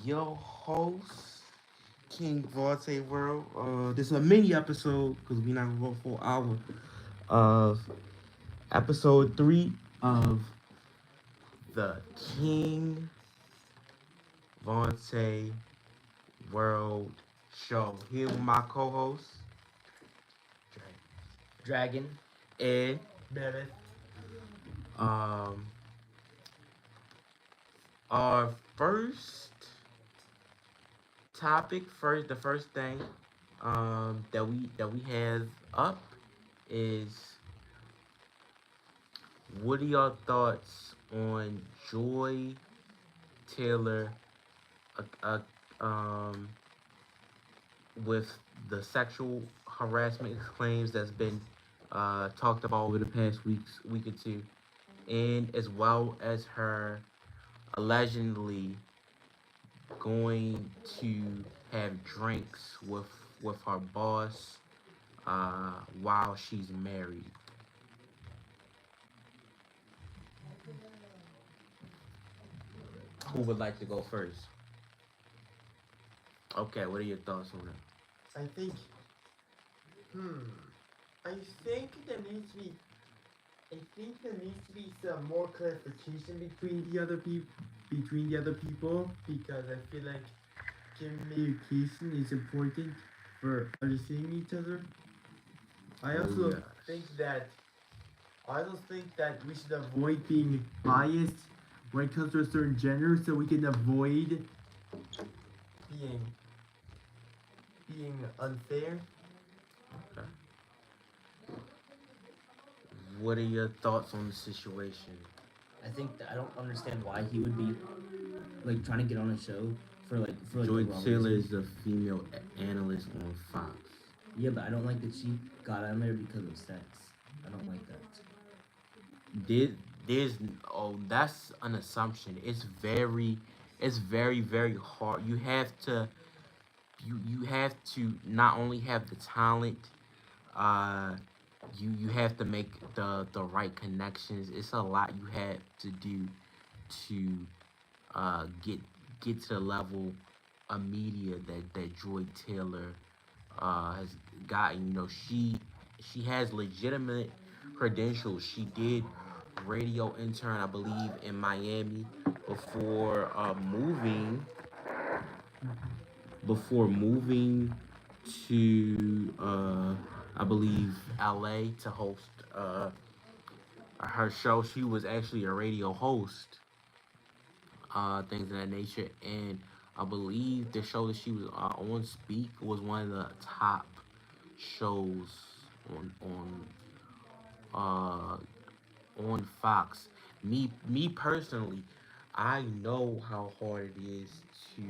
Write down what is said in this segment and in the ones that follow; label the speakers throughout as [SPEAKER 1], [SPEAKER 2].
[SPEAKER 1] your host, King Vontae World. This is a mini episode because we're not gonna go for an hour of episode 3 of the King Vontae World Show. Here with my co-host,
[SPEAKER 2] Dragon.
[SPEAKER 1] Ed.
[SPEAKER 2] Mammoth.
[SPEAKER 1] Um, our first the first thing that we have up is what are your thoughts on Joy Taylor uh, uh, um, with the sexual harassment claims that's been talked about over the past week or two, and as well as her allegedly going to have drinks with her boss while she's married. Who would like to go first? Okay, what are your thoughts on it?
[SPEAKER 3] I think, hmm, I think there needs to be, I think there needs to be some more clarification between the other people, because I feel like communication is important for understanding each other. I
[SPEAKER 1] Oh
[SPEAKER 3] also
[SPEAKER 1] yes.
[SPEAKER 3] think that, I also think that we should avoid being biased when it comes to a certain gender, so we can avoid being being unfair.
[SPEAKER 1] Okay. What are your thoughts on the situation?
[SPEAKER 2] I think that I don't understand why he would be like trying to get on a show for the
[SPEAKER 1] Joy
[SPEAKER 2] wrong
[SPEAKER 1] Taylor
[SPEAKER 2] reason.
[SPEAKER 1] is a female analyst on Fox.
[SPEAKER 2] Yeah, but I don't like that she got on there because of sex. I don't like that.
[SPEAKER 1] Did there's that's an assumption. It's very hard. You have to not only have the talent, uh you have to make the right connections. It's a lot you have to do to get to the level of media that Joy Taylor has gotten. She has legitimate credentials. She did radio intern, I believe, in Miami before moving to I believe LA to host her show. She was actually a radio host, things of that nature, and I believe the show that she was on Speak was one of the top shows on on Fox. Me personally, I know how hard it is to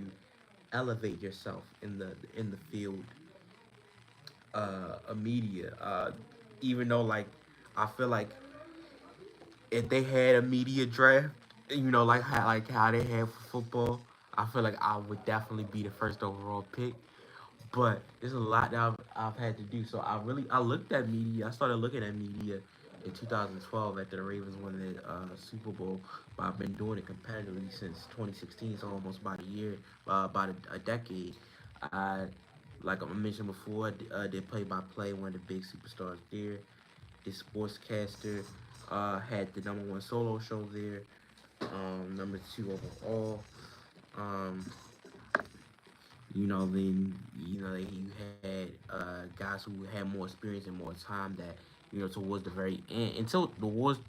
[SPEAKER 1] elevate yourself in the field of media. Even though, like, I feel like if they had a media draft, like how they have for football, I feel like I would definitely be the first overall pick. But there's a lot that I've had to do. So I looked at media. I started looking at media in 2012 after the Ravens won the Super Bowl. But I've been doing it competitively since 2016. So almost about a year, about a decade. I like I mentioned before, did play by play, one of the big superstars there. The sportscaster, had the number one solo show there. Number two overall. Um, then you had guys who had more experience and more time that towards the very end until towards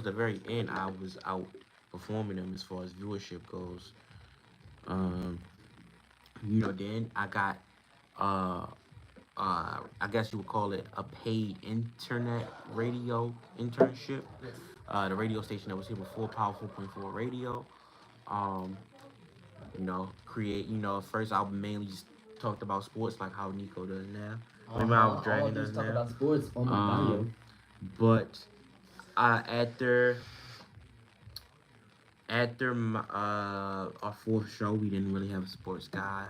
[SPEAKER 1] the very end I was out performing them as far as viewership goes. Um, then I got uh I guess you would call it a paid internet radio internship.
[SPEAKER 3] Yes.
[SPEAKER 1] The radio station that was here before, Power 4.4 Radio. Um, create, at first I mainly just talked about sports like how Nico does now. I
[SPEAKER 2] Uh
[SPEAKER 1] mean, how
[SPEAKER 2] huh. All I
[SPEAKER 1] Dragon
[SPEAKER 2] do is
[SPEAKER 1] does
[SPEAKER 2] talk
[SPEAKER 1] now.
[SPEAKER 2] about sports on my bio.
[SPEAKER 1] Um, but after our fourth show, we didn't really have a sports guy.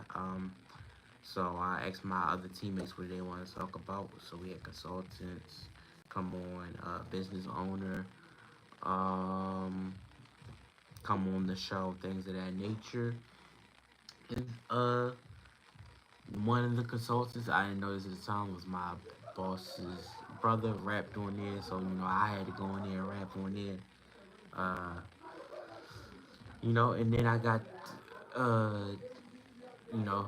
[SPEAKER 1] So I asked my other teammates what they want to talk about. So we had consultants come on, business owner, um, come on the show, things of that nature. And one of the consultants I didn't notice at the time was my boss's brother rapped on there, so I had to go in there and rap on there. Uh, and then I got uh, you know,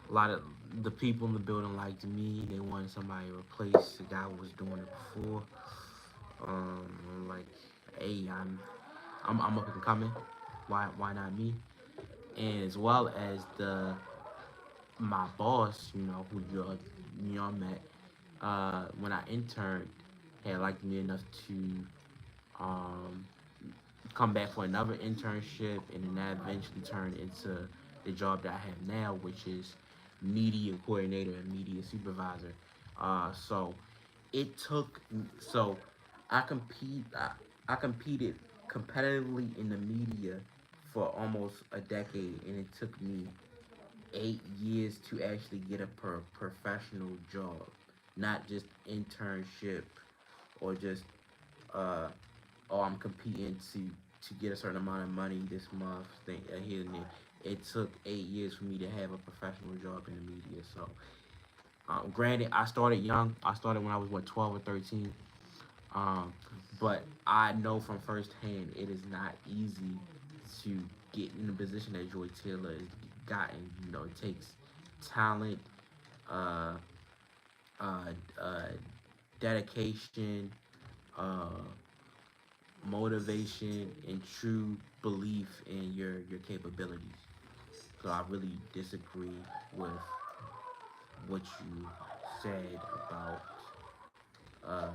[SPEAKER 1] a lot of the people in the building liked me. They wanted somebody to replace the guy who was doing it before. I'm like, hey, I'm up and coming. Why not me? And as well as the my boss, who y'all met, when I interned, had liked me enough to um come back for another internship, and then that eventually turned into the job that I have now, which is media coordinator and media supervisor. So it took so I competed competitively in the media for almost a decade, and it took me 8 years to actually get a professional job, not just internship or just uh oh, I'm competing to get a certain amount of money this month thing here and there. It took 8 years for me to have a professional job in the media. So, granted, I started young. I started when I was 12 or 13. Um, but I know from firsthand it is not easy to get in the position that Joy Taylor has gotten. It takes talent, uh, uh, uh, dedication, uh, motivation, and true belief in your capabilities. So I really disagree with what you said about uh,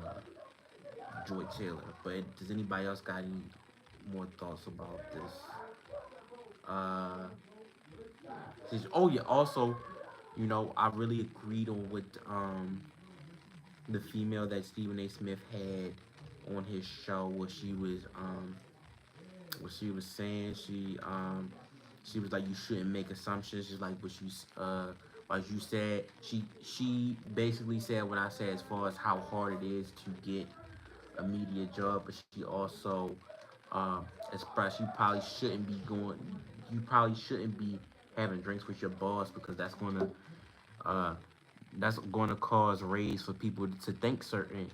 [SPEAKER 1] Joy Taylor. But does anybody else got any more thoughts about this? Uh, oh yeah. Also, I really agreed on what the female that Stephen A. Smith had on his show, what she was saying. She was like, you shouldn't make assumptions, just like what like you said. She basically said what I said as far as how hard it is to get a media job, but she also expressed you probably shouldn't be having drinks with your boss, because uh that's gonna cause raise for people to think certain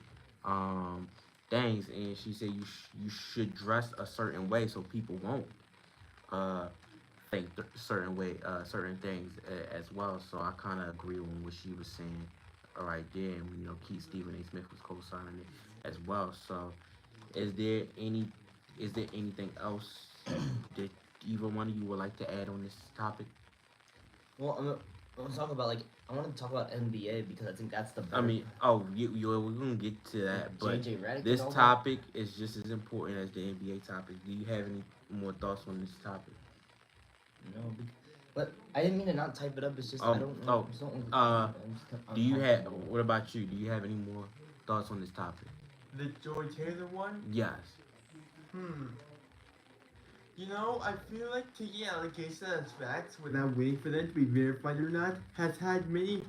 [SPEAKER 1] um things. And she said you should dress a certain way so people won't uh think certain things as well. So I kind of agree with what she was saying right there. And Keith Stephen A. Smith was co-signing it as well. So is there any is there anything else that either one of you would like to add on this topic?
[SPEAKER 2] Well, I'm gonna talk about I want to talk about NBA because I think that's the
[SPEAKER 1] I
[SPEAKER 2] better.
[SPEAKER 1] mean, we're gonna get to that, but
[SPEAKER 2] JJ Redick and
[SPEAKER 1] this
[SPEAKER 2] all that.
[SPEAKER 1] topic is just as important as the NBA topic. Do you have any more thoughts on this topic?
[SPEAKER 2] No, but I didn't mean to not type it up. It's just I
[SPEAKER 1] Um.
[SPEAKER 2] don't know.
[SPEAKER 1] Oh.
[SPEAKER 2] I just don't.
[SPEAKER 1] Uh.
[SPEAKER 2] I'm just
[SPEAKER 1] Do you have?
[SPEAKER 2] uncomfortable.
[SPEAKER 1] What about you? Do you have any more thoughts on this topic?
[SPEAKER 3] The Joy Taylor one?
[SPEAKER 1] Yes.
[SPEAKER 3] Hmm. I feel like taking allegations as facts without waiting for them to be verified or not has had many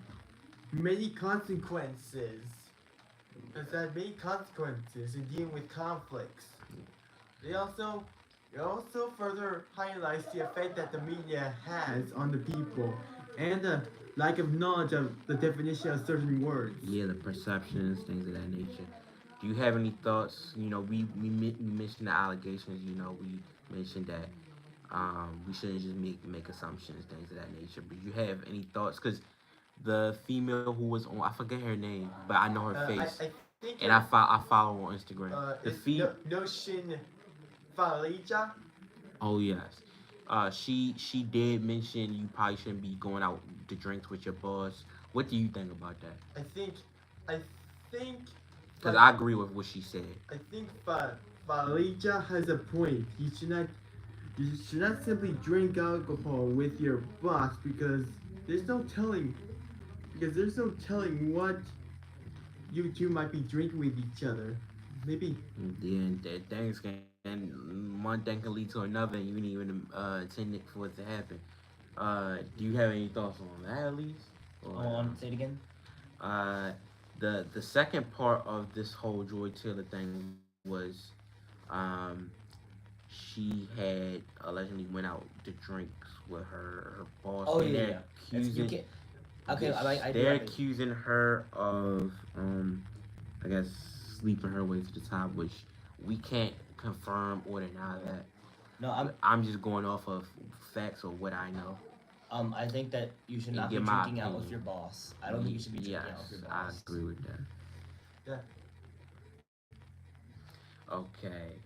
[SPEAKER 3] consequences. Has had many consequences in dealing with conflicts. They also it also further highlights the effect that the media has on the people and the lack of knowledge of the definition of certain words.
[SPEAKER 1] Yeah, the perceptions, things of that nature. Do you have any thoughts? We mentioned the allegations. We mentioned that we shouldn't just make assumptions, things of that nature. But you have any thoughts? Because the female who was on, I forget her name, but I know her face,
[SPEAKER 3] I think
[SPEAKER 1] and I follow her on Instagram. The
[SPEAKER 3] it's
[SPEAKER 1] fee.
[SPEAKER 3] Notion Faleja.
[SPEAKER 1] Oh yes. She did mention you probably shouldn't be going out to drinks with your boss. What do you think about that?
[SPEAKER 3] I think
[SPEAKER 1] Because I agree with what she said.
[SPEAKER 3] I think Faleja has a point. You should not simply drink alcohol with your boss there's no telling there's no telling what you two might be drinking with each other. Maybe
[SPEAKER 1] Then that things one thing can lead to another, and you didn't even intend it for it to happen. Do you have any thoughts on that at least? Or,
[SPEAKER 2] Say it again.
[SPEAKER 1] uh, the second part of this whole Joy Taylor thing was, um, she had allegedly went out to drinks with her boss,
[SPEAKER 2] Oh
[SPEAKER 1] and
[SPEAKER 2] yeah, yeah. That's you can't. Okay, I do
[SPEAKER 1] they're
[SPEAKER 2] have it.
[SPEAKER 1] accusing her of I guess sleeping her way to the top, which we can't confirm or deny that.
[SPEAKER 2] No,
[SPEAKER 1] I'm just going off of facts or what I know
[SPEAKER 2] I think that you should
[SPEAKER 1] and
[SPEAKER 2] not be
[SPEAKER 1] give my
[SPEAKER 2] drinking out with
[SPEAKER 1] opinion.
[SPEAKER 2] your boss. I don't think you should be drinking out with your
[SPEAKER 1] Yes, I
[SPEAKER 2] boss.
[SPEAKER 1] agree with that.
[SPEAKER 3] Yeah.
[SPEAKER 1] Okay.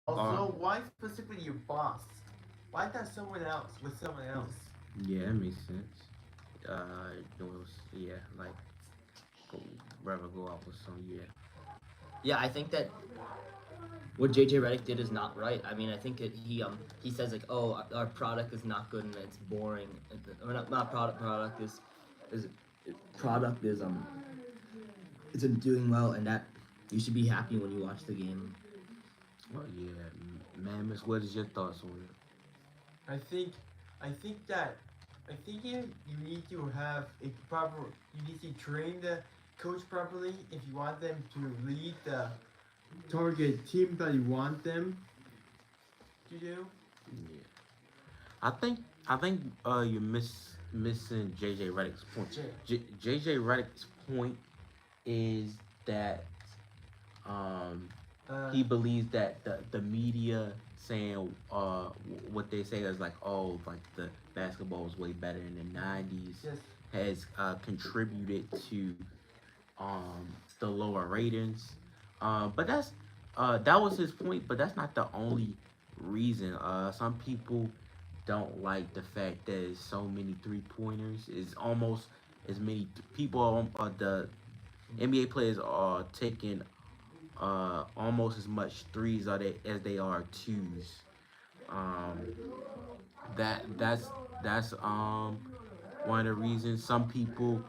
[SPEAKER 3] Also,
[SPEAKER 1] Uh,
[SPEAKER 3] why specifically your boss? Why not someone else with someone else?
[SPEAKER 1] yeah, that makes sense. It was, yeah, like go, rather go out with some, yeah.
[SPEAKER 2] Yeah, I think that what JJ Redick did is not right. I mean, I think he says like, oh, our product is not good and it's boring. Or not product is product isn't doing well, and that you should be happy when you watch the game.
[SPEAKER 1] Well, yeah, Mammoth, what is your thoughts on it?
[SPEAKER 3] I think, I think that, I think you need to have a proper, you need to train the coach properly if you want them to lead the target team that you want them to do.
[SPEAKER 1] Yeah, I think you're missing JJ Redick's point. JJ Redick's point is that um
[SPEAKER 3] Uh,
[SPEAKER 1] he believes that the media saying what they say is like, oh, like the basketball was way better in the 90s
[SPEAKER 3] yes,
[SPEAKER 1] has contributed to the lower ratings. But that was his point, but that's not the only reason. Some people don't like the fact that there's so many 3 pointers. It's almost as many people the NBA players are taking almost as much threes are they as they are twos. Um, that's one of the reasons. Some people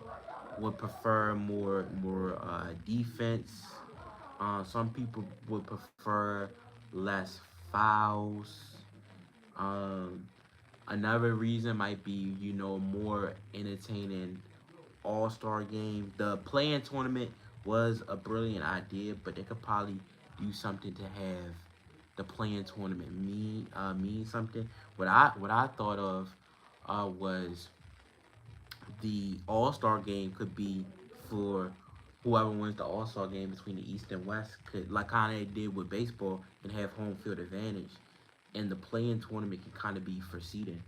[SPEAKER 1] would prefer more defense. Some people would prefer less fouls. Um, Another reason might be more entertaining All Star game. The playing tournament was a brilliant idea, but they could probably do something to have the playing tournament mean something. What I thought of was the All Star game could be for whoever wins the All Star game between the East and West, could like kind of did with baseball and have home field advantage, and the playing tournament can kind of be for seeding,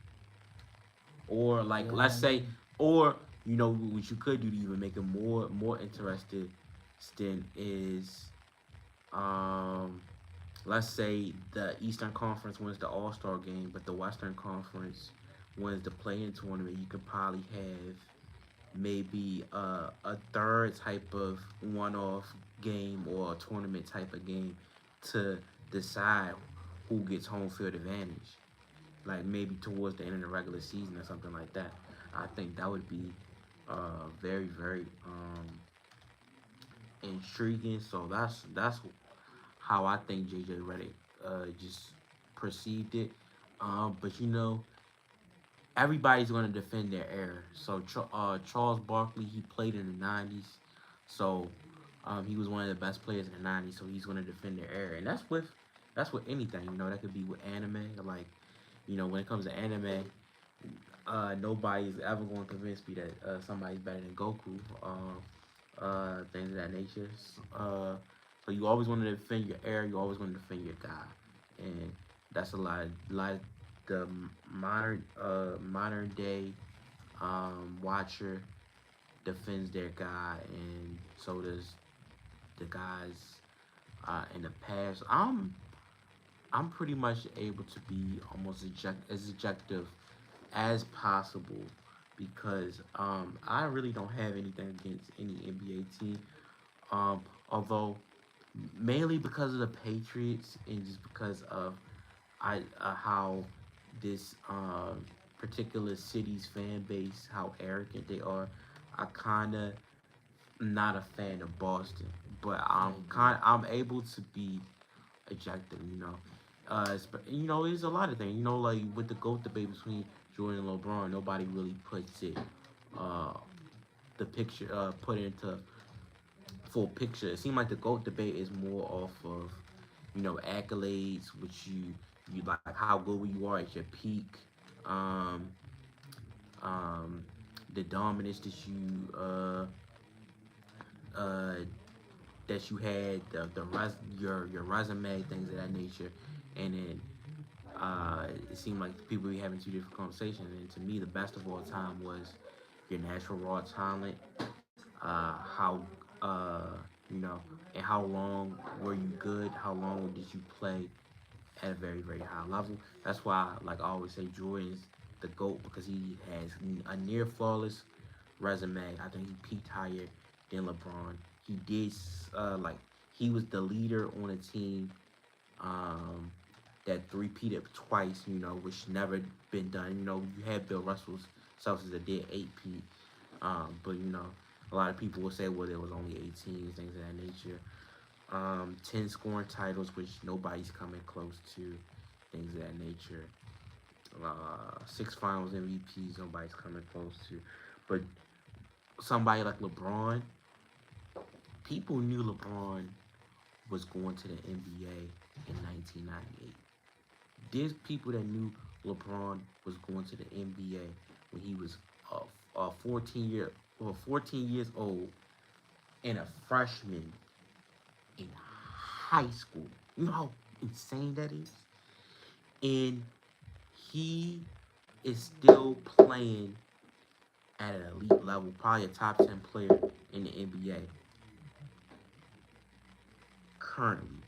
[SPEAKER 1] or like
[SPEAKER 2] Yeah,
[SPEAKER 1] let's say, or what you could do to even make it more interested, than is um let's say the Eastern Conference wins the All Star game, but the Western Conference wins the playing tournament. You could probably have maybe a third type of one-off game or a tournament type of game to decide who gets home field advantage. Like maybe towards the end of the regular season or something like that. I think that would be very very intriguing. So that's how I think JJ Redick just perceived it. But everybody's going to defend their era. So Charles Barkley, he played in the 90s. So he was one of the best players in the 90s. So he's going to defend their era. And that's with anything. That could be with anime. Like, when it comes to anime, nobody's ever going to convince me that somebody's better than Goku. Things of that nature. So you always want to defend your era. You always want to defend your guy, and that's a lot of the modern day watcher defends their guy, and so does the guys in the past. I'm pretty much able to be almost as objective as possible because I really don't have anything against any NBA team. Although mainly because of the Patriots and just because of how this particular city's fan base, how arrogant they are. I kind of not a fan of Boston, but I'm able to be objective. There's a lot of things. Like with the GOAT debate between Jordan and LeBron, nobody really puts it uh the picture put it into full picture. It seemed like the GOAT debate is more off of, accolades, which you like how good you are at your peak, um, um, the dominance uh, that you had, your resume, things of that nature, and then it seemed like people were having two different conversations. And to me, the best of all time was your natural raw talent, how uh, you know, and how long were you good? How long did you play at a very very high level? That's why, like I always say, Jordan's the goat because he has a near flawless resume. I think he peaked higher than LeBron. He did like he was the leader on a team um, that three-peated twice, which never been done. You had Bill Russell's Celtics that did eight-peat, but a lot of people will say, well, there was only 18, things of that nature. 10 scoring titles, which nobody's coming close to, things of that nature. Six Finals MVPs, nobody's coming close to. But somebody like LeBron, people knew LeBron was going to the NBA in 1998. There's people that knew LeBron was going to the NBA when he was 14 years old and a freshman in high school. You know how insane that is? And he is still playing at an elite level, probably a top 10 player in the NBA currently.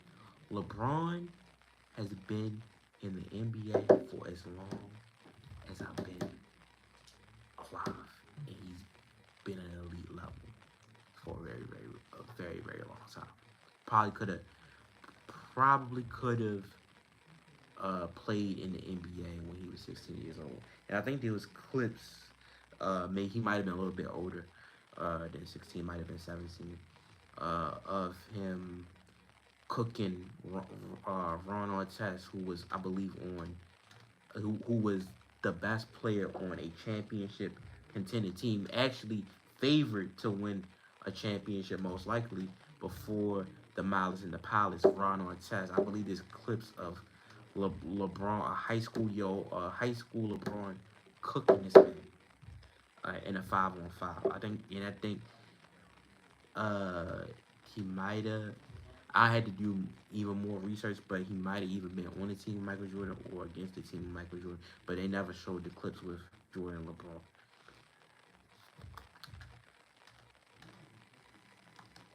[SPEAKER 1] LeBron has been in the NBA for as long as I've been alive, and he's been at an elite level for a very, very long time. Probably could have, probably could have played in the NBA when he was 16 years old. And I think there was clips. Maybe he might have been a little bit older than 16, might have been 17, of him cooking Ron Artest, who was, I believe, who was the best player on a championship contending team, actually favored to win a championship most likely before the Miles and the Palace. Ron Artest, I believe there's clips of LeBron, a high school LeBron cooking this man in a 5-on-5. I think uh, he might have. I had to do even more research, but he might have even been on the team with Michael Jordan or against the team with Michael Jordan. But they never showed the clips with Jordan and LeBron.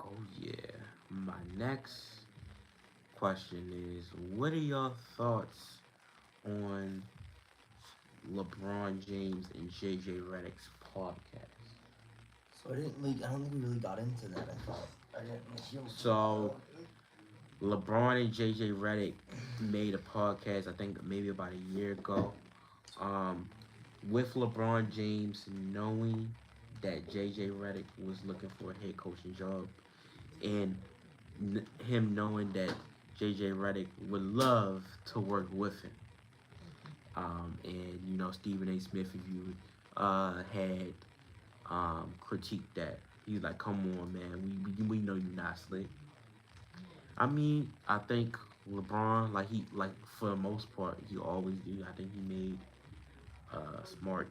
[SPEAKER 1] Oh yeah. My next question is, what are your thoughts on LeBron James and JJ Redick's podcast?
[SPEAKER 2] So I don't think we really got into that. I thought I didn't hear.
[SPEAKER 1] So LeBron and JJ Redick made a podcast, I think maybe about a year ago, um, with LeBron James knowing that JJ Redick was looking for a head coaching job, and him knowing that JJ Redick would love to work with him. And Stephen A. Smith, if you had critiqued that, he's like, "Come on, man, we know you're not slick." I mean, I think LeBron, like for the most part, he always do. I think he made a smart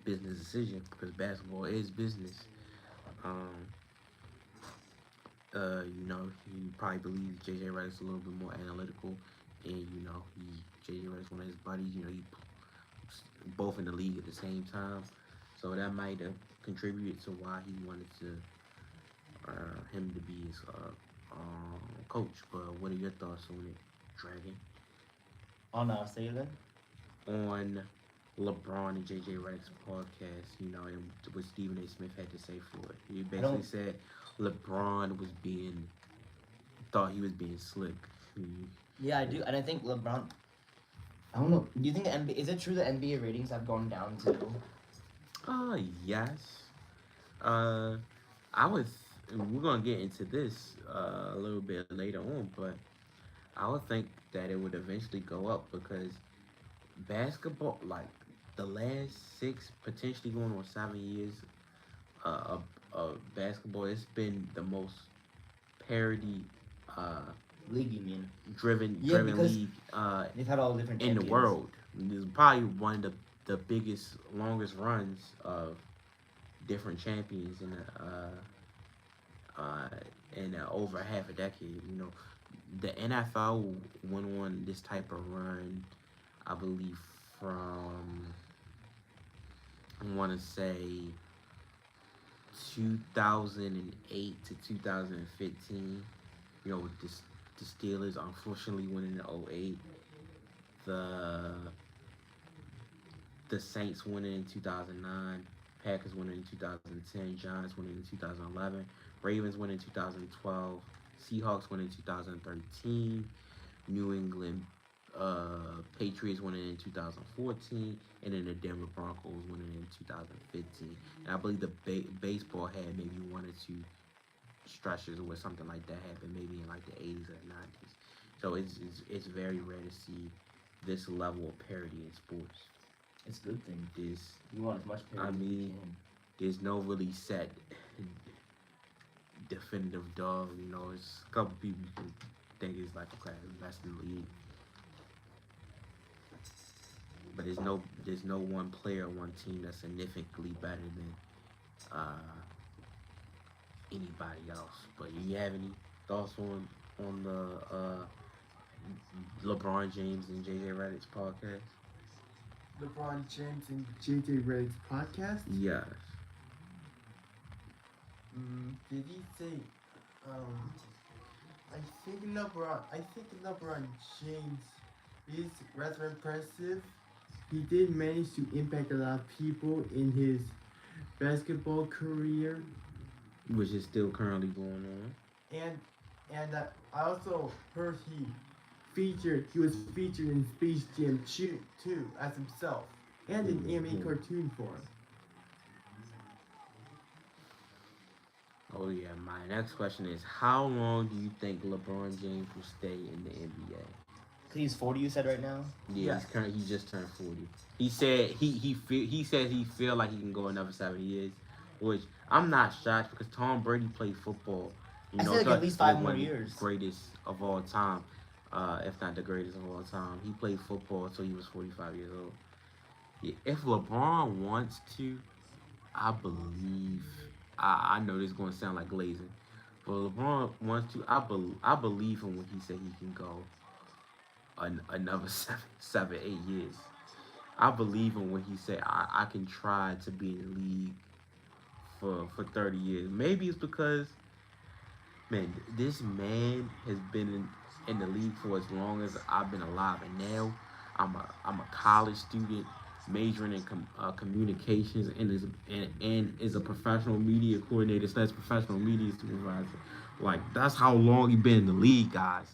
[SPEAKER 1] business decision because basketball is business. Um, he probably believes JJ Redick's a little bit more analytical, and JJ Redick's one of his buddies. He both in the league at the same time, so that might have contributed to why he wanted to him to be his coach. But what are your thoughts on it, Dragon?
[SPEAKER 2] Say it then.
[SPEAKER 1] On LeBron and JJ Redick's podcast, and what Stephen A. Smith had to say for it. He basically said LeBron thought he was being slick.
[SPEAKER 2] Yeah, I do, and I think LeBron. I don't know. Do you think the NBA, is it true that NBA ratings have gone down too?
[SPEAKER 1] Yes. Uh, I was. We're gonna get into this a little bit later on, but I would think that it would eventually go up because basketball, like the last 6, potentially going on 7 years of basketball, it's been the most parody uh,
[SPEAKER 2] League, you mean?
[SPEAKER 1] driven
[SPEAKER 2] Yeah,
[SPEAKER 1] driven
[SPEAKER 2] because
[SPEAKER 1] league
[SPEAKER 2] they've had all different
[SPEAKER 1] in the
[SPEAKER 2] champions.
[SPEAKER 1] world. It's probably one of the biggest, longest runs of different champions uh, in over half a decade. You know, the NFL went on this type of run, I believe, from I want to say 2008 to 2015. You know, with the Steelers unfortunately winning in '08. The the Saints winning in 2009, Packers winning in 2010, Giants winning in 2011, Ravens winning in 2012, Seahawks winning in 2013, New England Patriots winning in 2014, and then the Denver Broncos winning in 2015. And I believe the baseball had maybe one or two stretches where something like that happened, maybe in like the 80s or 90s. So it's very rare to see this level of parity in sports.
[SPEAKER 2] It's a good thing.
[SPEAKER 1] This,
[SPEAKER 2] You want as much
[SPEAKER 1] I
[SPEAKER 2] parity as you
[SPEAKER 1] mean,
[SPEAKER 2] can.
[SPEAKER 1] there's no really set definitive dog. You know, it's a couple people who think it's like okay, best in the league, but there's no one player, one team that's significantly better than anybody else. But you have any thoughts on the LeBron James and JJ Redick's podcast?
[SPEAKER 3] LeBron James and JJ Redick's podcast.
[SPEAKER 1] Yes.
[SPEAKER 3] Did he say? I think LeBron. I think LeBron James is rather impressive. He did manage to impact a lot of people in his basketball career,
[SPEAKER 1] Which is still currently going on.
[SPEAKER 3] and I also heard he was featured in Space Jam 2 as himself, and an anime cartoon form.
[SPEAKER 1] Oh yeah, my next question is how long do you think LeBron James will stay in the NBA?
[SPEAKER 2] Cause he's 40. You said right now.
[SPEAKER 1] Yeah,
[SPEAKER 3] Yes.
[SPEAKER 1] he just turned 40. He said he said he feel like he can go another 7 years, which I'm not shocked because Tom Brady played football. You
[SPEAKER 2] I
[SPEAKER 1] know,
[SPEAKER 2] feel like at
[SPEAKER 1] thought
[SPEAKER 2] least
[SPEAKER 1] he was
[SPEAKER 2] 5 more
[SPEAKER 1] one of the
[SPEAKER 2] years.
[SPEAKER 1] greatest of all time, if not the greatest of all time. He played football until he was 45 years old. Yeah, if LeBron wants to, I believe. I know this is going to sound like glazing, but LeBron wants to. I believe him when he said he can go another 8 years. I believe him when he said I can try to be in the league for 30 years. Maybe it's because man, this man has been in the league for as long as I've been alive, and now I'm a college student majoring in communications and is a professional media coordinator slash professional media supervisor. Like that's how long he been in the league, guys.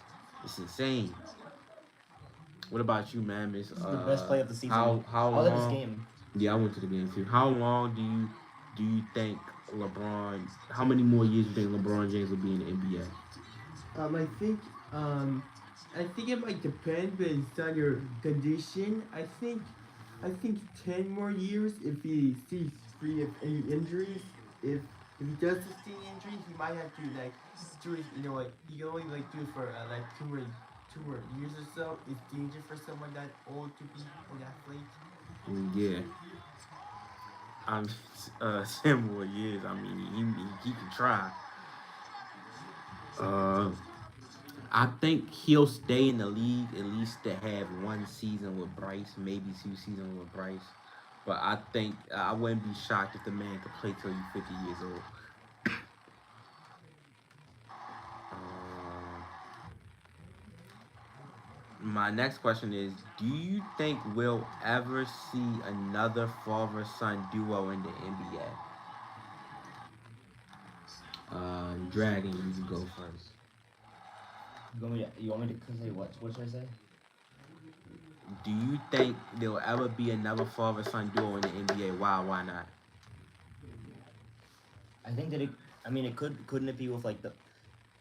[SPEAKER 1] It's insane. What about you, man? Miss?
[SPEAKER 2] This is the best play of the season.
[SPEAKER 1] How
[SPEAKER 2] I was at this
[SPEAKER 1] long?
[SPEAKER 2] game.
[SPEAKER 1] Yeah, I went to the game too. How long do you think LeBron? How many more years do you think LeBron James will be in the NBA?
[SPEAKER 3] I think I think it might depend based on your condition. I think 10 more years if he stays free of any injuries. If he does sustain injury, he might have to like do it. Like he can only like do it for like 2 more years or so. It's dangerous for someone that old to be an athlete.
[SPEAKER 1] Yeah, I'm 10 more years. I mean, he can try. Uh, I think he'll stay in the league at least to have one season with Bryce, maybe 2 seasons with Bryce. But I think I wouldn't be shocked if the man could play till he's 50 years old. Uh, my next question is: do you think we'll ever see another father-son duo in the NBA? Dragon, you can go first.
[SPEAKER 2] You want me to say what? What should I say?
[SPEAKER 1] Do you think there will ever be another father-son duo in the NBA? Why? Why not?
[SPEAKER 2] I think that it. I mean, it could. Couldn't it be with like the?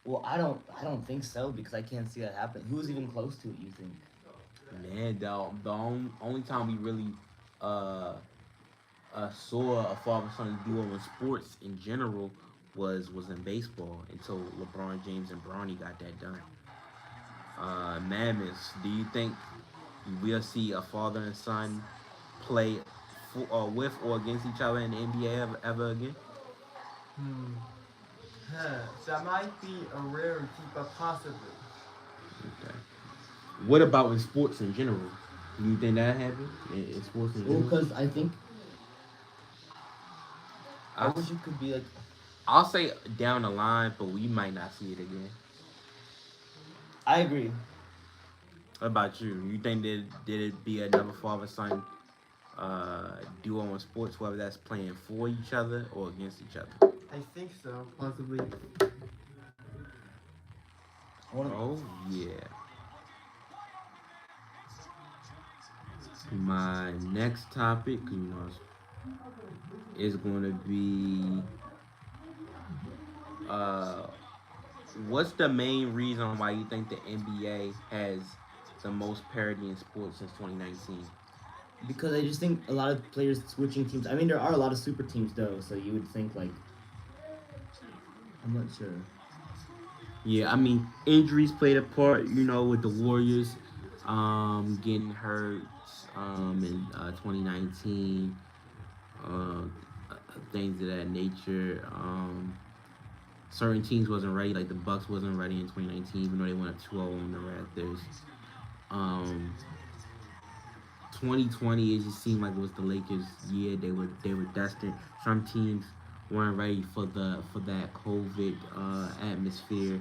[SPEAKER 2] Well, I don't think so because I can't see that happen. Who's even close to it? You think?
[SPEAKER 1] Man, the only time we really uh, saw a father-son duo in sports in general was in baseball until LeBron James and Bronny got that done. Mammoths, do you think we'll see a father and son play with or against each other in the NBA ever again?
[SPEAKER 3] Hmm. Huh. That might be a rarity, but possibly.
[SPEAKER 1] Okay. What about in sports in general? Do you think that happened in sports in
[SPEAKER 2] Well,
[SPEAKER 1] general?
[SPEAKER 2] because I think I
[SPEAKER 1] I,
[SPEAKER 2] wish it could be like.
[SPEAKER 1] I'll say down the line, but we might not see it again.
[SPEAKER 2] I agree.
[SPEAKER 1] What about you? You think that did it be another father son duo in sports, whether that's playing for each other or against each other?
[SPEAKER 3] I think so, possibly.
[SPEAKER 2] I want to.
[SPEAKER 1] Oh yeah. My next topic, is going to be uh, what's the main reason why you think the NBA has the most parity in sports since 2019?
[SPEAKER 2] Because I just think a lot of players switching teams. I mean, there are a lot of super teams though, so you would think like I'm not sure.
[SPEAKER 1] Yeah, I mean injuries played a part. With the Warriors, getting hurt, in 2019, things of that nature. Certain teams wasn't ready, like the Bucks wasn't ready in 2019, even though they went up 2-0 on the Raptors. Um, 2020, it just seemed like it was the Lakers' year. They were destined. Some teams weren't ready for that COVID atmosphere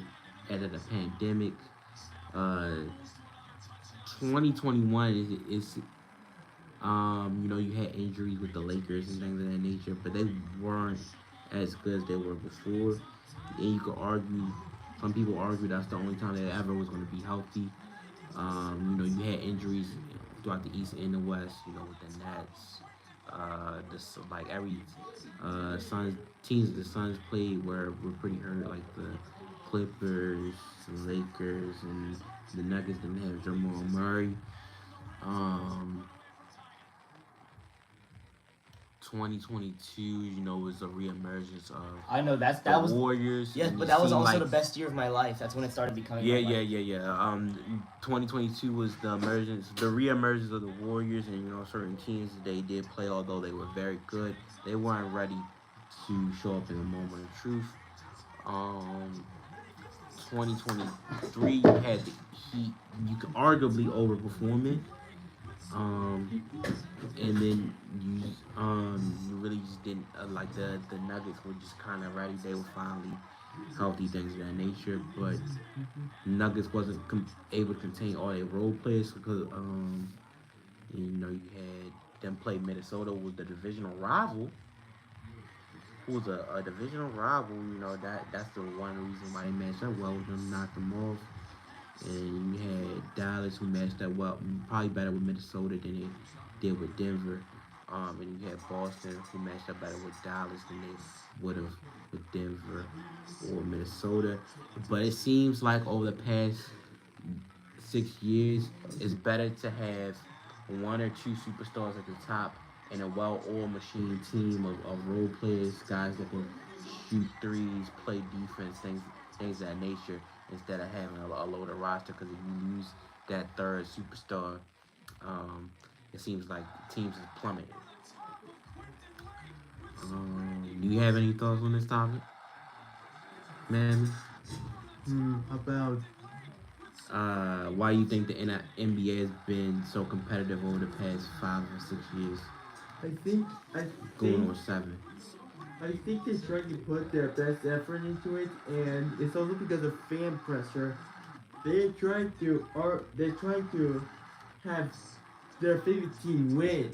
[SPEAKER 1] out of the pandemic. Uh, 2021 is you had injuries with the Lakers and things of that nature, but they weren't as good as they were before. And you could argue, some people argue that's the only time they ever was going to be healthy. You had injuries throughout the East and the West. With the Nets, this like every Suns teams the Suns played were pretty hurt, like the Clippers, the Lakers, and the Nuggets didn't have Jamal Murray. Um, 2022, was a reemergence of
[SPEAKER 2] I know
[SPEAKER 1] the
[SPEAKER 2] that was
[SPEAKER 1] Warriors,
[SPEAKER 2] yes,
[SPEAKER 1] and
[SPEAKER 2] but
[SPEAKER 1] it
[SPEAKER 2] that was
[SPEAKER 1] seemed
[SPEAKER 2] also
[SPEAKER 1] like
[SPEAKER 2] the best year of my life. That's when it started becoming
[SPEAKER 1] yeah,
[SPEAKER 2] my
[SPEAKER 1] yeah,
[SPEAKER 2] life.
[SPEAKER 1] yeah, yeah. 2022 was the reemergence of the Warriors, and certain teams they did play, although they were very good, they weren't ready to show up in a moment of truth. Um, 2023, you had the Heat, you could arguably overperform it. Um, and then you really just didn't like the Nuggets were just kind of ready. They were finally healthy, things of that nature, but Nuggets wasn't able to contain all their role players because you had them play Minnesota, was the divisional rival, who was a divisional rival. That's the one reason why they matched up well with them, knocked them off. And you had Dallas, who matched up well, probably better with Minnesota than they did with Denver. And you had Boston, who matched up better with Dallas than they would have with Denver or Minnesota. But it seems like over the past 6 years, it's better to have one or two superstars at the top and a well-oiled machine team of role players, guys that can shoot threes, play defense, things of that nature, instead of having a loaded roster. Because if you lose that third superstar, um, it seems like teams is plummeting. Do you have any thoughts on this topic, man?
[SPEAKER 3] About.
[SPEAKER 1] Why you think the NBA has been so competitive over the past 5 or 6 years,
[SPEAKER 3] I think. I
[SPEAKER 1] going
[SPEAKER 3] think.
[SPEAKER 1] on seven?
[SPEAKER 3] I think they try to put their best effort into it, and it's also because of fan pressure. They're trying to have their favorite team win.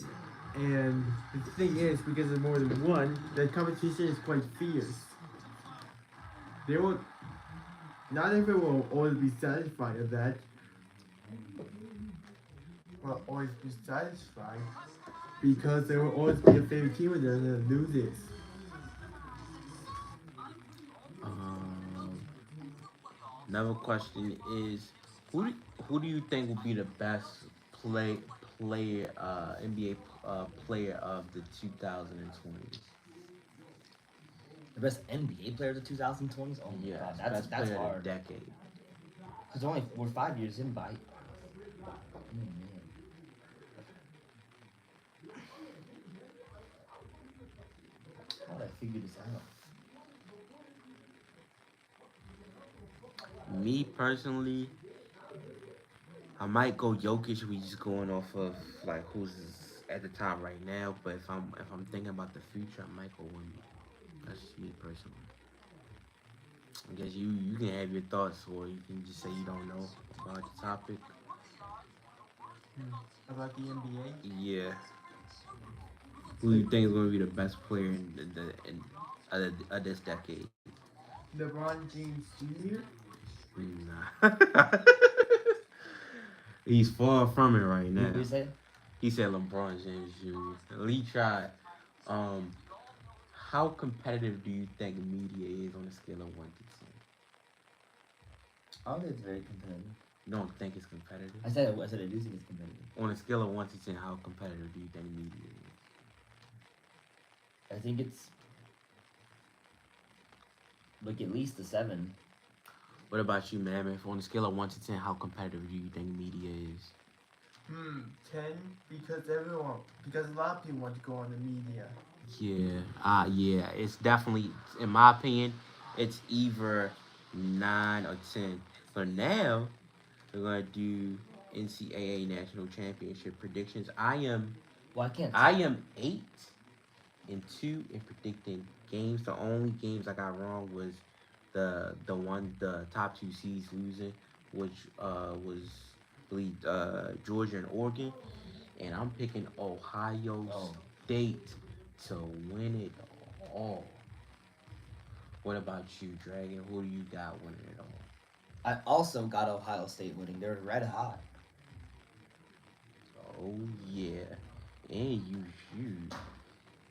[SPEAKER 3] And the thing is, because of more than one, the competition is quite fierce. They will Not everyone will always be satisfied of that. Will always be satisfied because there will always be a favorite team with them that loses.
[SPEAKER 1] Um, Another question is, who do you think will be the best player NBA player of the 2020s?
[SPEAKER 2] The best NBA player of the 2020s. Oh my
[SPEAKER 1] Yes,
[SPEAKER 2] god,
[SPEAKER 1] best
[SPEAKER 2] that's
[SPEAKER 1] player of
[SPEAKER 2] hard.
[SPEAKER 1] the decade.
[SPEAKER 2] Because we're 5 years in by. Oh, man. How did I figure this out?
[SPEAKER 1] Me personally, I might go Jokic. We just going off of like who's at the top right now. But if I'm thinking about the future, I might go Wemby. That's just me personally. I guess you can have your thoughts, or you can just say you don't know about the topic.
[SPEAKER 3] About the NBA.
[SPEAKER 1] Yeah. Who do you think is going to be the best player of this decade?
[SPEAKER 3] LeBron James Jr.
[SPEAKER 1] Nah. He's far from it right
[SPEAKER 2] What
[SPEAKER 1] now.
[SPEAKER 2] you say?
[SPEAKER 1] He said LeBron James Jr. Lee tried. Um, how competitive do you think media is on a scale of 1 to 10?
[SPEAKER 2] I don't think it's very competitive.
[SPEAKER 1] You don't think it's competitive?
[SPEAKER 2] I said I do think it's competitive.
[SPEAKER 1] On a scale of 1 to 10, how competitive do you think media is?
[SPEAKER 2] I think it's like at least a 7.
[SPEAKER 1] What about you, Mammoth? On a scale of 1 to 10, how competitive do you think media is?
[SPEAKER 3] 10 because a lot of people want to go on the media.
[SPEAKER 1] Yeah. It's definitely, in my opinion, it's either 9 or 10. For now, we're gonna do NCAA national championship predictions.
[SPEAKER 2] Well, I can't.
[SPEAKER 1] I am 8-2 in predicting games. The only games I got wrong was the top two seeds losing, which was I believe Georgia and Oregon, and I'm picking Ohio
[SPEAKER 2] Oh.
[SPEAKER 1] State to win it all. What about you, Dragon? Who do you got winning it all?
[SPEAKER 2] I also got Ohio State winning. They're red hot.
[SPEAKER 1] Oh yeah, and you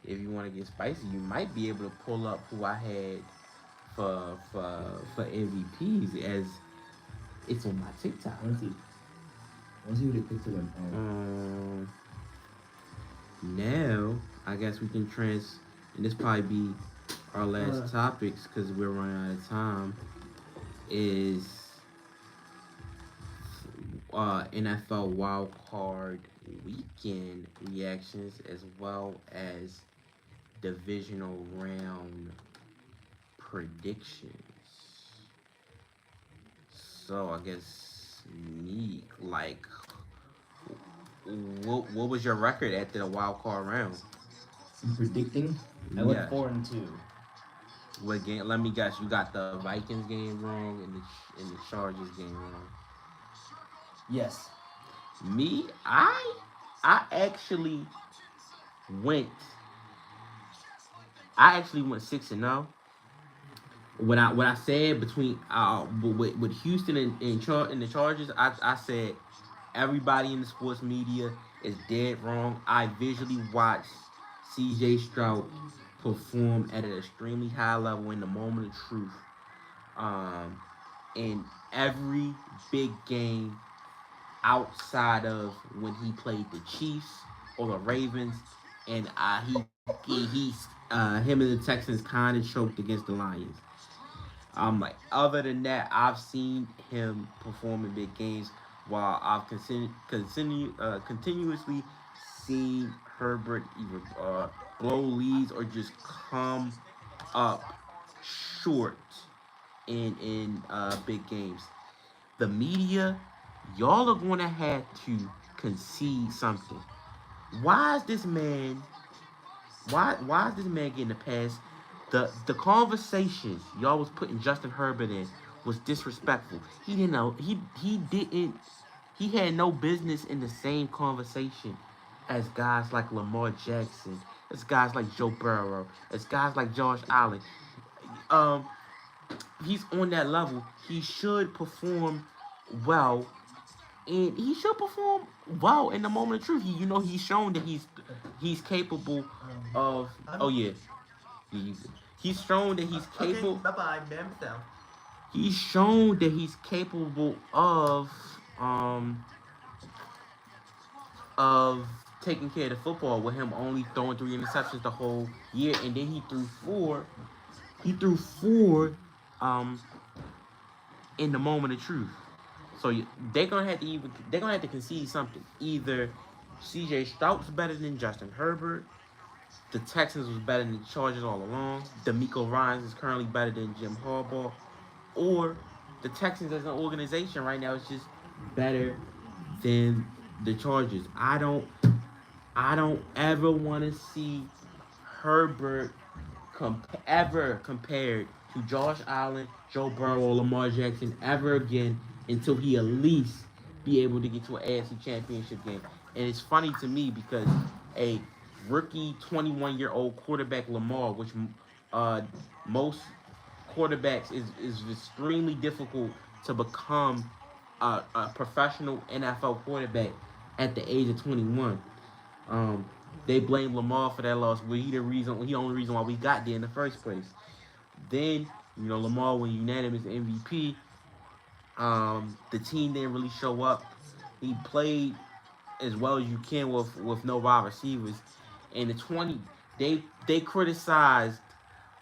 [SPEAKER 1] if you want to get spicy, you might be able to pull up who I had for MVPs as it's on my TikTok.
[SPEAKER 2] I want to see who they picked to win.
[SPEAKER 1] Now I guess we can and this probably be our last topics because we're running out of time. Is NFL wild card weekend reactions as well as divisional round predictions. So I guess me like what was your record after the wild card round?
[SPEAKER 2] I'm predicting. I went 4-2.
[SPEAKER 1] What game? Let me guess. You got the Vikings game wrong and the Chargers game wrong.
[SPEAKER 2] Yes.
[SPEAKER 1] Me, I actually went. I actually went 6-0. What I said between with Houston and the Chargers, I said everybody in the sports media is dead wrong. I visually watched C.J. Stroud perform at an extremely high level in the moment of truth. In every big game outside of when he played the Chiefs or the Ravens, and him and the Texans kind of choked against the Lions. Like other than that, I've seen him perform in big games, while I've continuously seen Herbert either blow leads or just come up short in big games. The media, y'all are gonna have to concede something. Why is this man? Why is this man getting a pass? The conversations y'all was putting Justin Herbert in was disrespectful. He didn't know he didn't he had no business in the same conversation as guys like Lamar Jackson, as guys like Joe Burrow, as guys like Josh Allen. Um, he's on that level. He should perform well, and he should perform well in the moment of truth. He's shown that he's capable of. Oh yeah, he's shown that he's capable.
[SPEAKER 3] Okay, bye bye, damn self.
[SPEAKER 1] He's shown that he's capable um of taking care of the football with him only throwing 3 interceptions the whole year, and then he threw four. He threw four um in the moment of truth. So they're gonna have to concede something. Either C.J. Stroud's better than Justin Herbert. The Texans was better than the Chargers all along. D'Amico Ryans is currently better than Jim Harbaugh. Or the Texans as an organization right now is just better than the Chargers. I don't ever want to see Herbert ever compared to Josh Allen, Joe Burrow, or Lamar Jackson ever again until he at least be able to get to an AFC Championship game. And it's funny to me because a rookie 21-year-old quarterback Lamar, which uh, most quarterbacks is extremely difficult to become a professional NFL quarterback at the age of 21. Um, they blame Lamar for that loss. Well, he the only reason why we got there in the first place. Then Lamar won unanimous MVP. The team didn't really show up. He played as well as you can with no wide receivers. And they criticized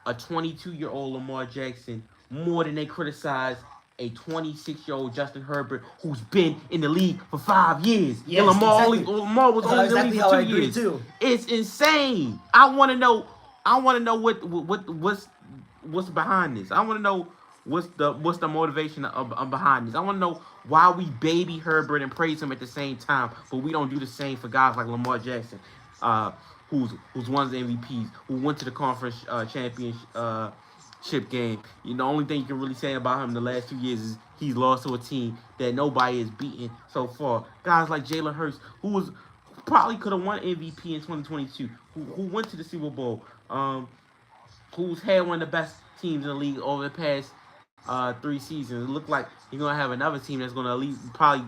[SPEAKER 1] a 22-year-old Lamar Jackson more than they criticize a 26-year-old Justin Herbert who's been in the league for 5 years.
[SPEAKER 2] Yes,
[SPEAKER 1] and
[SPEAKER 2] exactly.
[SPEAKER 1] Lamar was only in the
[SPEAKER 2] Exactly
[SPEAKER 1] league
[SPEAKER 2] how
[SPEAKER 1] for
[SPEAKER 2] I
[SPEAKER 1] 2
[SPEAKER 2] agree
[SPEAKER 1] years.
[SPEAKER 2] too.
[SPEAKER 1] It's insane. I want to know. What's behind this. I want to know what's the motivation of behind this. I want to know why we baby Herbert and praise him at the same time, but we don't do the same for guys like Lamar Jackson, uh, who's won the MVPs, who went to the conference championship game. The only thing you can really say about him the last 2 years is he's lost to a team that nobody has beaten so far. Guys like Jalen Hurts, who probably could have won MVP in 2022, who went to the Super Bowl, who's had one of the best teams in the league over the past 3 seasons. It looked like you're gonna have another team that's gonna at least probably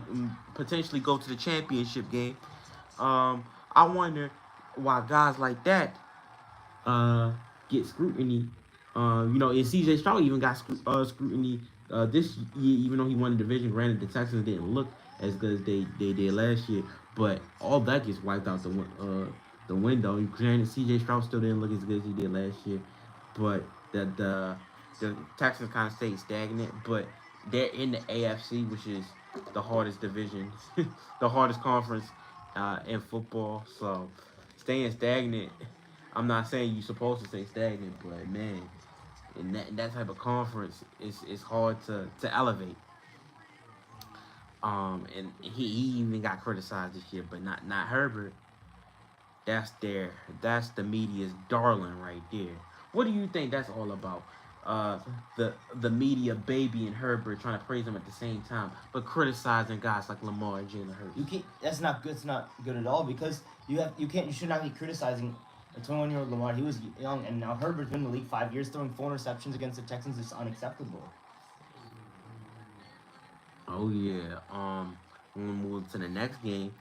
[SPEAKER 1] potentially go to the championship game. I wonder why guys like that get scrutiny. And CJ Stroud even got scrutiny this year, even though he won the division. Granted, the Texans didn't look as good as they did last year, but all that gets wiped out the window. Granted, CJ Stroud still didn't look as good as he did last year, but the Texans kind of stayed stagnant. But they're in the AFC, which is the hardest division, the hardest conference in football. So staying stagnant. I'm not saying you're supposed to stay stagnant, but man, in that type of conference, it's hard to elevate. And he even got criticized this year, but not Herbert. That's the media's darling right there. What do you think that's all about? The media baby and Herbert trying to praise him at the same time, but criticizing guys like Lamar and Jalen Hurts.
[SPEAKER 2] You can't. That's not good. It's not good at all because you can't. You should not be criticizing a 21-year-old Lamar. He was young, and now Herbert's been in the league 5 years, throwing 4 interceptions against the Texans is unacceptable.
[SPEAKER 1] Oh yeah. We're gonna move to the next game.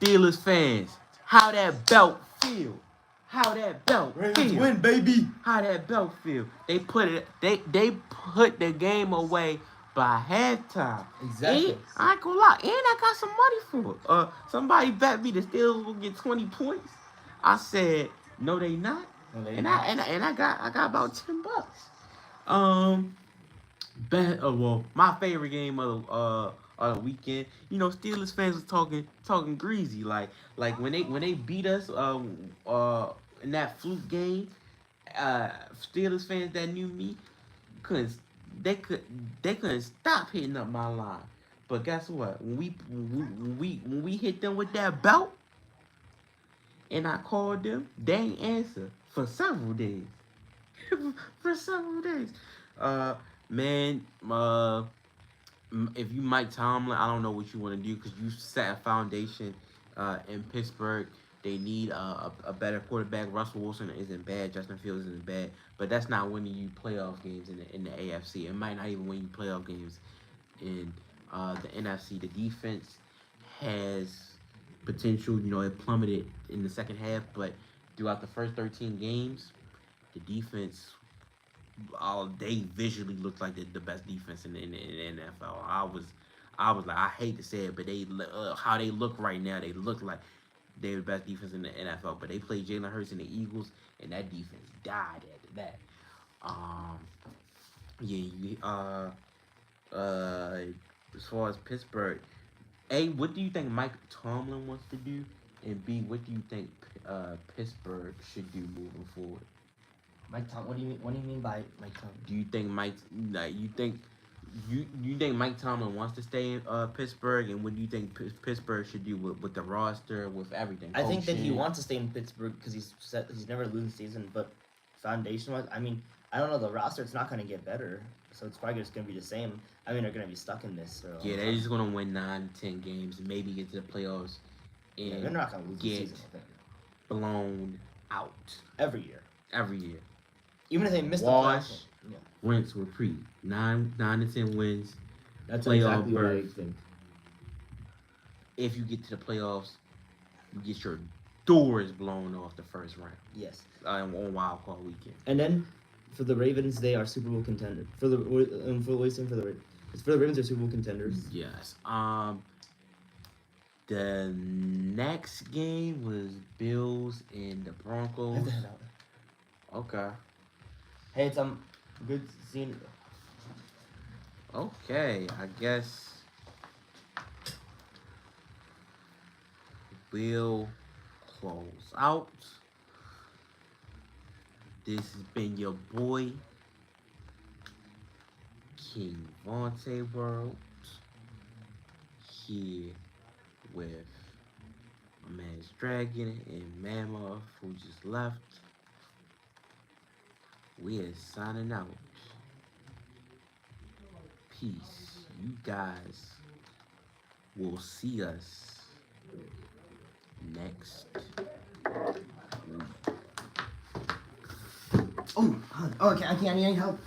[SPEAKER 1] Steelers fans, how that belt feel? How that belt
[SPEAKER 2] Ravens
[SPEAKER 1] feel?
[SPEAKER 2] win, baby.
[SPEAKER 1] How that belt feel? They put the game away by halftime.
[SPEAKER 2] Exactly.
[SPEAKER 1] And I ain't gonna lie, and I got some money for it. Somebody bet me the Steelers will get 20 points. I said no, they not.
[SPEAKER 2] No, they
[SPEAKER 1] And
[SPEAKER 2] not.
[SPEAKER 1] I got about $10. Well, my favorite game of the weekend. Steelers fans was talking greasy, like when they beat us in that fluke game. Steelers fans that knew me couldn't they could they couldn't stop hitting up my line. But guess what? When we hit them with that belt, and I called them, they ain't answer for several days. For several days. Uh, man, if you Mike Tomlin, I don't know what you want to do because you set a foundation in Pittsburgh. They need a better quarterback. Russell Wilson isn't bad. Justin Fields isn't bad. But that's not winning you playoff games in the AFC. It might not even win you playoff games in the NFC. The defense has potential. It plummeted in the second half, but throughout the first 13 games, the defense, they visually looked like the best defense in the NFL. I was like, I hate to say it, but how they look right now, they look like they're the best defense in the NFL. But they played Jalen Hurts and the Eagles, and that defense died after that. Um, yeah, as far as Pittsburgh, A, what do you think Mike Tomlin wants to do? And B, what do you think Pittsburgh should do moving forward?
[SPEAKER 2] Mike Tom. What do you mean? What do you mean by Mike Tom?
[SPEAKER 1] Do you think you think Mike Tomlin wants to stay in Pittsburgh, and what do you think Pittsburgh should do with the roster, with everything?
[SPEAKER 2] I think that he
[SPEAKER 1] Coaching?
[SPEAKER 2] wants to stay in Pittsburgh because he's never losing season. But foundation wise, I mean, I don't know the roster. It's not going to get better, so it's probably just going to be the same. I mean, they're going to be stuck in this. For a long
[SPEAKER 1] Yeah, they're
[SPEAKER 2] time.
[SPEAKER 1] just gonna win 9, 10 games, and maybe get to the playoffs, and
[SPEAKER 2] Yeah, they're not going to lose the
[SPEAKER 1] get
[SPEAKER 2] season. I think.
[SPEAKER 1] blown out
[SPEAKER 2] Every year,
[SPEAKER 1] every year.
[SPEAKER 2] even if they miss
[SPEAKER 1] Wash.
[SPEAKER 2] the playoffs. Yeah,
[SPEAKER 1] Rinse, repeat. 9 to 10 wins.
[SPEAKER 2] that's
[SPEAKER 1] Playoff
[SPEAKER 2] exactly what I
[SPEAKER 1] berth.
[SPEAKER 2] think.
[SPEAKER 1] If you get to the playoffs, you get your doors blown off the first round
[SPEAKER 2] Yes,
[SPEAKER 1] on wild card weekend.
[SPEAKER 2] and then for the Ravens, they are Super Bowl contenders. For the what are you saying for the Ravens? For the Ravens, they're Super Bowl contenders.
[SPEAKER 1] Yes. The next game was Bills and the
[SPEAKER 2] I
[SPEAKER 1] Broncos.
[SPEAKER 2] have to head out.
[SPEAKER 1] Okay.
[SPEAKER 2] Hey, it's good seeing you.
[SPEAKER 1] Okay, I guess we'll close out. This has been your boy, King Vontae World, here with my man's Dragon and Mammoth, who just left. We are signing out. Peace. You guys will see us next week.
[SPEAKER 2] Oh, okay, I can't need any help.